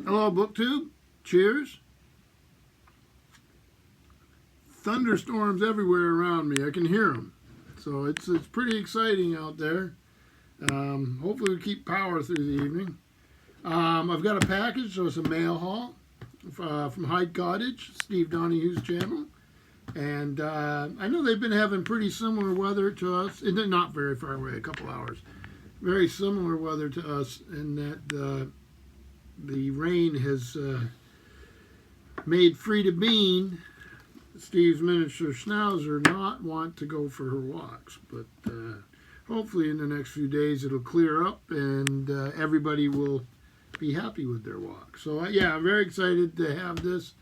Hello, BookTube. Cheers. Thunderstorms everywhere around me. I can hear them. So it's pretty exciting out there. Hopefully we keep power through the evening. I've got a package, so it's a mail haul from Hyde Cottage, Steve Donoghueish channel. And I know they've been having pretty similar weather to us. And they're not very far away, a couple hours. Very similar weather to us in that the rain has made Frida Bean, Steve's miniature schnauzer, not want to go for her walks. But hopefully in the next few days it'll clear up and everybody will be happy with their walk. So yeah, I'm very excited to have this.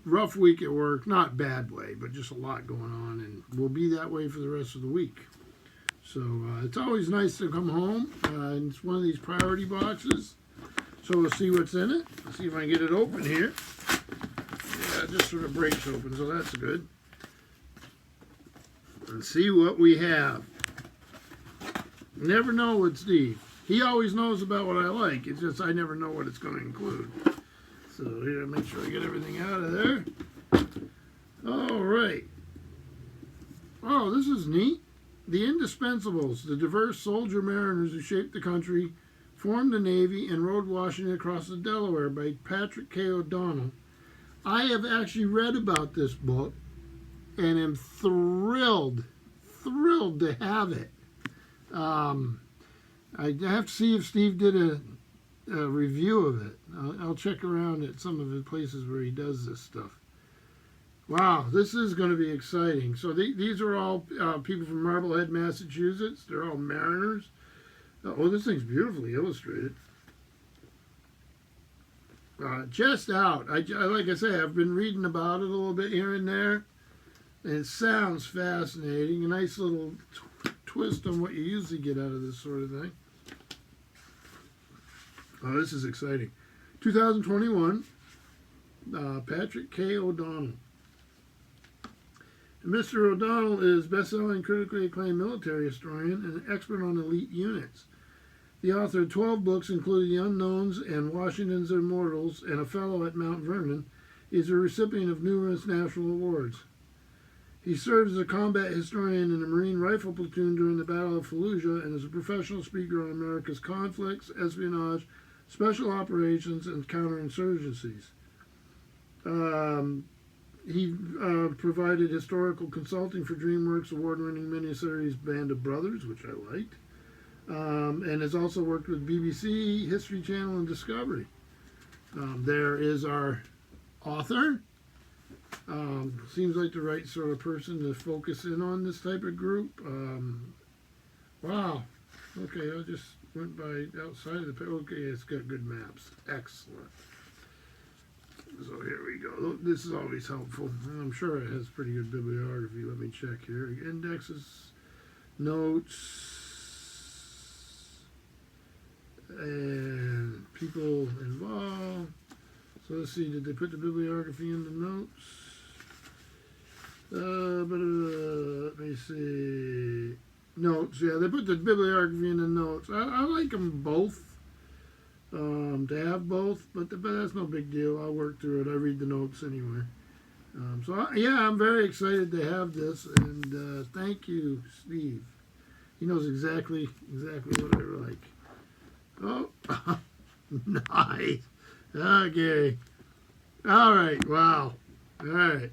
Rough week at work, not bad way, but just a lot going on, and we'll be that way for the rest of the week. So it's always nice to come home, and it's one of these priority boxes. So we'll see what's in it. Let's see if I can get it open here. Yeah, it just sort of breaks open, so that's good. Let's see what we have. Never know with Steve. He always knows about what I like. It's just I never know what it's going to include. So here, make sure I get everything out of there. All right. Oh, this is neat. The Indispensables, the diverse soldier mariners who shaped the country, formed the Navy, and rode Washington across the Delaware by Patrick K. O'Donnell. I have actually read about this book and am thrilled to have it. I have to see if Steve did a review of it. I'll check around at some of the places where he does this stuff. Wow, this is going to be exciting. So these are all people from Marblehead, Massachusetts. They're all mariners. Oh, this thing's beautifully illustrated. Just out. Like I say, I've been reading about it a little bit here and there. And it sounds fascinating. A nice little twist on what you usually get out of this sort of thing. Oh, this is exciting. 2021, Patrick K. O'Donnell. Mr. O'Donnell is best-selling, critically acclaimed military historian and an expert on elite units. The author of 12 books, including The Unknowns and Washington's Immortals, and a fellow at Mount Vernon, is a recipient of numerous national awards. He served as a combat historian in a Marine rifle platoon during the Battle of Fallujah and is a professional speaker on America's conflicts, espionage, special operations, and counterinsurgencies. He provided historical consulting for DreamWorks award-winning miniseries Band of Brothers, which I liked, and has also worked with BBC, History Channel, and Discovery. There is our author. Seems like the right sort of person to focus in on this type of group. Wow. Okay, I just went by outside of the page. Okay, it's got good maps. Excellent. So here we go. This is always helpful. I'm sure it has pretty good bibliography. Let me check here. Indexes, notes, and people involved. So let's see, did they put the bibliography in the notes? Let me see. Notes, yeah, they put the bibliography in the notes. I like them both. To have both, but that's no big deal. I'll work through it. I read the notes anyway. Yeah, I'm very excited to have this, and thank you, Steve. He knows exactly what I like. Oh, nice. Okay. All right. Wow. All right.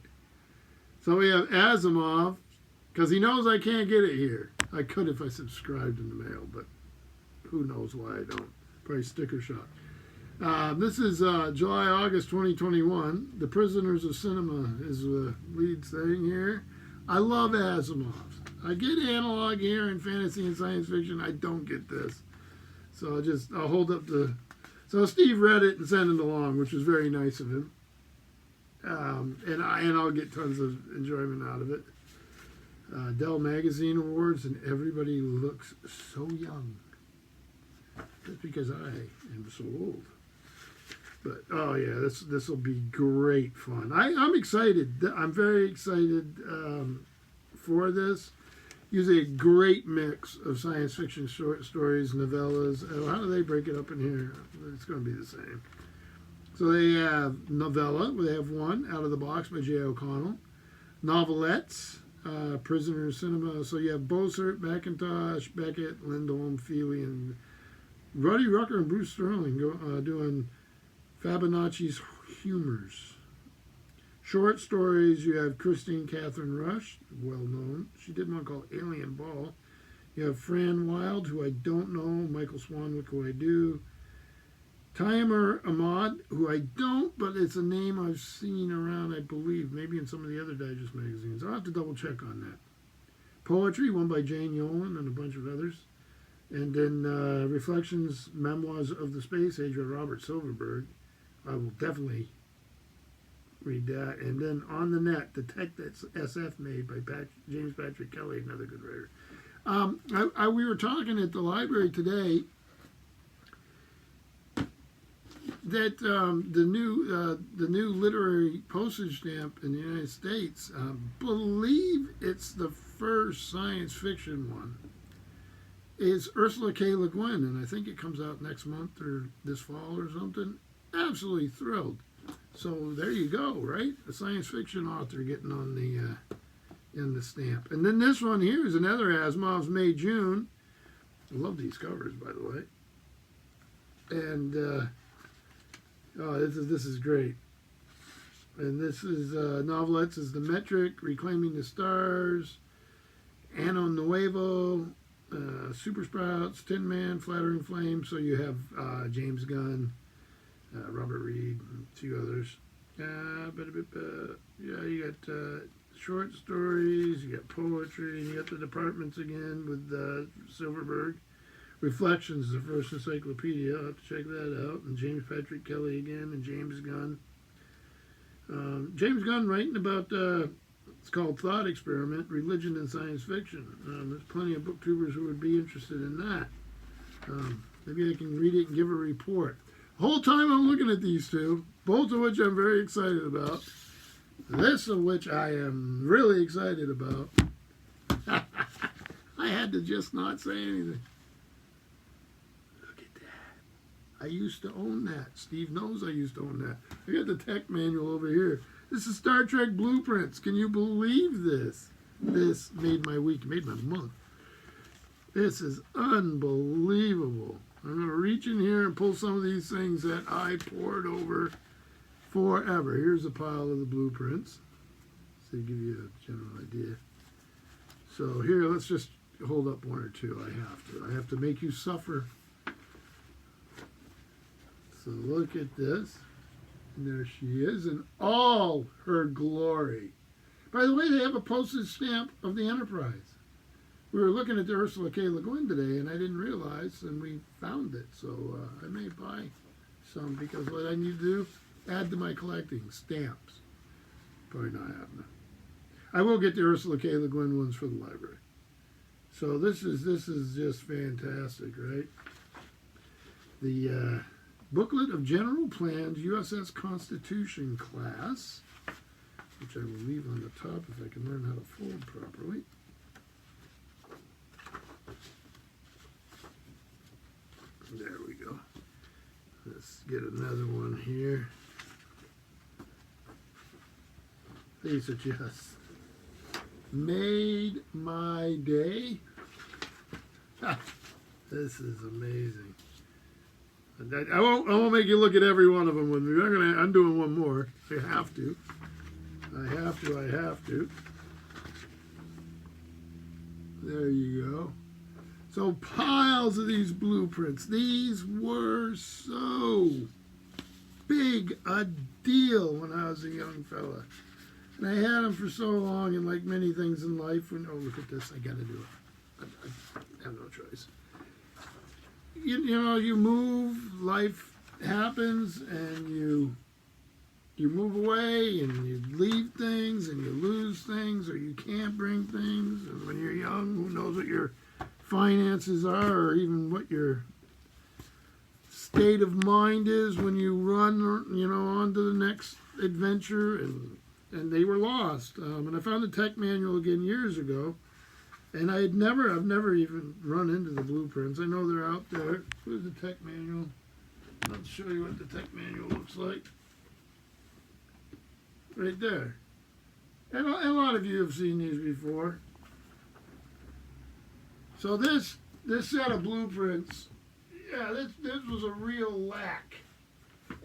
So we have Asimov, because he knows I can't get it here. I could if I subscribed in the mail, but who knows why I don't. Probably sticker shock. This is July, August 2021. The Prisoners of Cinema is the lead thing here. I love Asimov. I get analog here in fantasy and science fiction. I don't get this. So I'll hold up the... So Steve read it and sent it along, which was very nice of him. And I'll get tons of enjoyment out of it. Dell Magazine Awards, and everybody looks so young. Just because I am so old. But, oh yeah, this will be great fun. I'm excited. I'm very excited for this. Usually a great mix of science fiction short stories, novellas. How do they break it up in here? It's going to be the same. So they have novella. They have one, Out of the Box by J. O'Connell. Novelettes, Prisoner Cinema. So you have Bossert, McIntosh, Beckett, Lindholm, Feely, and Ruddy Rucker and Bruce Sterling doing Fibonacci's Humors. Short stories, you have Christine Catherine Rush, well known. She did one called Alien Ball. You have Fran Wild, who I don't know. Michael Swanwick, who I do. Taimur Ahmad, who I don't, but it's a name I've seen around, I believe, maybe in some of the other Digest magazines. I'll have to double check on that. Poetry, one by Jane Yolen and a bunch of others. And then Reflections, Memoirs of the Space Age by Robert Silverberg. I will definitely read that. And then On the Net, the tech that's SF made by James Patrick Kelly, another good writer. We were talking at the library today that the new literary postage stamp in the United States, believe it's the first science fiction one, is Ursula K. Le Guin, and I think it comes out next month or this fall or something. Absolutely thrilled. So there you go, right? A science fiction author getting on the in the stamp. And then this one here is another Asimov's May June. I love these covers, by the way. And this is great. And this is novelettes is The Metric, Reclaiming the Stars, Ano Nuevo, Super Sprouts, Tin Man, Flattering Flame. So you have James Gunn, Robert Reed, and a few others. You got short stories, you got poetry, and you got the departments again with Silverberg. Reflections, the first encyclopedia. I'll have to check that out. And James Patrick Kelly again, and James Gunn. James Gunn writing about, it's called Thought Experiment, Religion and Science Fiction. There's plenty of booktubers who would be interested in that. Maybe I can read it and give a report. The whole time I'm looking at these two, both of which I'm very excited about. This of which I am really excited about. I had to just not say anything. Look at that. I used to own that. Steve knows I used to own that. I got the tech manual over here. This is Star Trek Blueprints. Can you believe this? This made my week, made my month. This is unbelievable. I'm going to reach in here and pull some of these things that I poured over forever. Here's a pile of the blueprints, so to give you a general idea. So here, let's just hold up one or two. I have to make you suffer. So look at this. And there she is in all her glory. By the way, they have a postage stamp of the Enterprise. We were looking at the Ursula K. Le Guin today, and I didn't realize, and we found it. So I may buy some, because what I need to do, add to my collecting stamps. Probably not happening. I will get the Ursula K. Le Guin ones for the library. So this is just fantastic, right? The Booklet of General Plans, USS Constitution class, which I will leave on the top if I can learn how to fold properly. There we go. Let's get another one here. These are just made my day. This is amazing. I won't make you look at every one of them with me. I'm doing one more. I have to. I have to. There you go. So piles of these blueprints. These were so big a deal when I was a young fella. And I had them for so long, and like many things in life, when, oh, look at this, I got to do it. I have no choice. You know, you move, life happens, and you move away, and you leave things, and you lose things, or you can't bring things. And when you're young, who knows what your finances are, or even what your state of mind is when you run, you know, on to the next adventure. And they were lost. And I found the tech manual again years ago. And I've never even run into the blueprints. I know they're out there. Where's the tech manual? I'll show you what the tech manual looks like. Right there. And a lot of you have seen these before. So this set of blueprints, yeah, this was a real lack.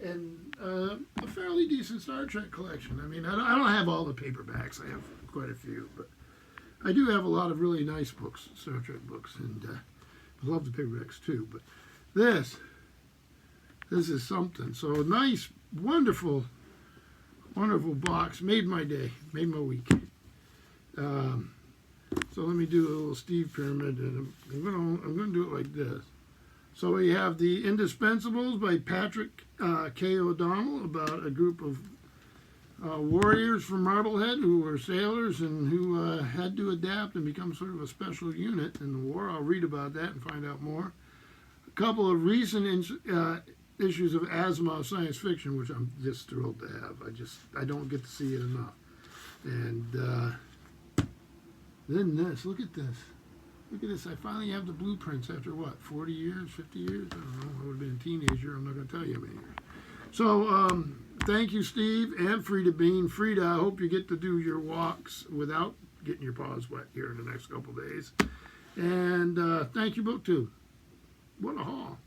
And a fairly decent Star Trek collection. I mean, I don't have all the paperbacks. I have quite a few, but I do have a lot of really nice books, Star Trek books, and I love the paperbacks too. But this is something. So a nice, wonderful box. Made my day, made my week. So let me do a little Steve pyramid, and I'm gonna do it like this. So we have the Indispensables by Patrick K. O'Donnell, about a group of warriors from Marblehead who were sailors and who had to adapt and become sort of a special unit in the war. I'll read about that and find out more. A couple of recent issues of Asimov science fiction, which I'm just thrilled to have. I don't get to see it enough. And then this, look at this. Look at this. I finally have the blueprints after what, 40 years, 50 years? I don't know. I would have been a teenager. I'm not going to tell you how many years. So thank you, Steve, and Frida Bean. Frida, I hope you get to do your walks without getting your paws wet here in the next couple days. And thank you, BookTube. What a haul.